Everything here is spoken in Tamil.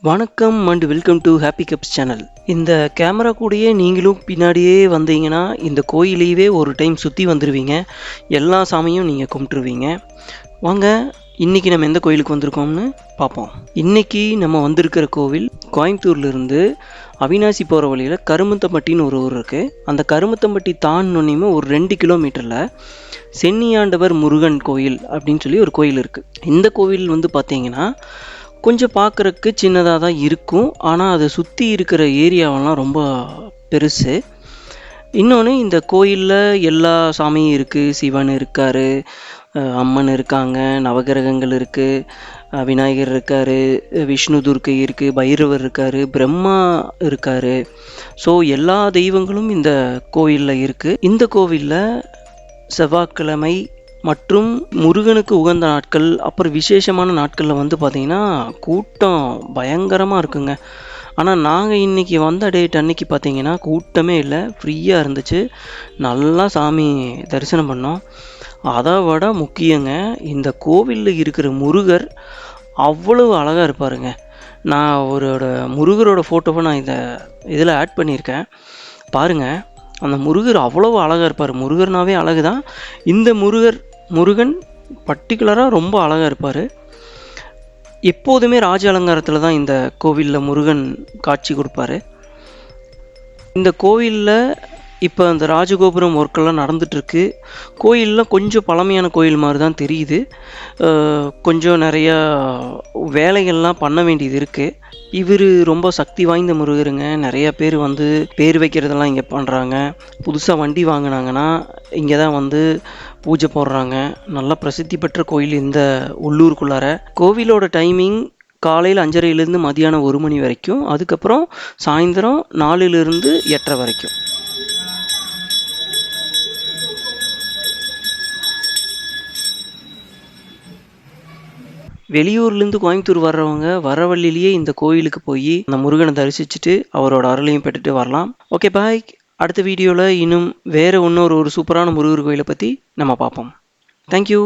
வணக்கம் and welcome to happy cups channel. இந்த கேமரா கூடயே நீங்களும் பின்னாடியே வந்தீங்கன்னா இந்த கோயிலையவே ஒரு டைம் சுற்றி வந்துடுவீங்க. எல்லா சாமியும் நீங்கள் கும்பிட்டுருவீங்க. வாங்க இன்றைக்கி நம்ம எந்த கோயிலுக்கு வந்திருக்கோம்னு பார்ப்போம். இன்றைக்கி நம்ம வந்திருக்கிற கோவில் கோயம்புத்தூர்லேருந்து அவினாசி போகிற வழியில் கருமத்தம்பட்டின்னு ஒரு ஊர் இருக்குது. அந்த கருமத்தம்பட்டி தாண்டினோன்னையுமே ஒரு 2 கிலோமீட்டரில் சென்னியாண்டவர் முருகன் கோயில் அப்படின்னு சொல்லி ஒரு கோயில் இருக்குது. இந்த கோவில் பார்த்தீங்கன்னா கொஞ்சம் பார்க்குறக்கு சின்னதாக தான் இருக்கும். ஆனால் அதை சுற்றி இருக்கிற ஏரியாவெல்லாம் ரொம்ப பெருசு. இன்னொன்று, இந்த கோயிலில் எல்லா சாமியும் இருக்குது. சிவன் இருக்கார், அம்மன் இருக்காங்க, நவகிரகங்கள் இருக்குது, விநாயகர் இருக்கார், விஷ்ணு துர்க்கை இருக்குது, பைரவர் இருக்கார், பிரம்மா இருக்கார். ஸோ எல்லா தெய்வங்களும் இந்த கோயிலில் இருக்குது. இந்த கோவிலில் செவ்வாய்க்கிழமை மற்றும் முருகனுக்கு உகந்த நாட்கள், அப்புறம் விசேஷமான நாட்களில் பார்த்திங்கன்னா கூட்டம் பயங்கரமாக இருக்குங்க. ஆனால் நாங்கள் இன்றைக்கி வந்த டேட் அன்னைக்கு பார்த்திங்கன்னா கூட்டமே இல்லை, ஃப்ரீயாக இருந்துச்சு. நல்லா சாமி தரிசனம் பண்ணோம். அதை விட முக்கியங்க, இந்த கோவிலில் இருக்கிற முருகர் அவ்வளவு அழகாக இருப்பாருங்க. நான் முருகரோட ஃபோட்டோவை நான் இதில் ஆட் பண்ணியிருக்கேன் பாருங்கள். அந்த முருகர் அவ்வளவு அழகாக இருப்பார். முருகர்னாவே அழகு தான். இந்த முருகன் பர்டிகுலராக ரொம்ப அழகாக இருப்பார். எப்போதுமே ராஜ அலங்காரத்தில் தான் இந்த கோவிலில் முருகன் காட்சி கொடுப்பாரு. இந்த கோவிலில் இப்போ அந்த ராஜகோபுரம் ஒர்க்கெல்லாம் நடந்துகிட்ருக்கு. கோயிலெலாம் கொஞ்சம் பழமையான கோயில் மாதிரி தான் தெரியுது. கொஞ்சம் நிறையா வேலைகள்லாம் பண்ண வேண்டியது இருக்குது. இவர் ரொம்ப சக்தி வாய்ந்த முருகருங்க. நிறைய பேர் பேர் வைக்கிறதெல்லாம் இங்கே பண்ணுறாங்க. புதுசாக வண்டி வாங்கினாங்கன்னா இங்கே தான் பூஜை போடுறாங்க. நல்லா பிரசித்தி பெற்ற கோயில் இந்த உள்ளூருக்குள்ளார. கோவிலோட டைமிங் காலையில் 5:30 மதியானம் 1 மணி வரைக்கும், அதுக்கப்புறம் சாயந்தரம் 4 8:30 வரைக்கும். வெளியூர்லேருந்து கோயம்புத்தூர் வர்றவங்க வர வழியிலேயே இந்த கோயிலுக்கு போய் அந்த முருகனை தரிசிச்சுட்டு அவரோட அருளையும் பெற்றுட்டு வரலாம். Okay bye. அடுத்த வீடியோவில் இன்னும் வேறு இன்னொரு சூப்பரான முருகர் கோயிலை பற்றி நம்ம பார்ப்போம். தேங்க்யூ.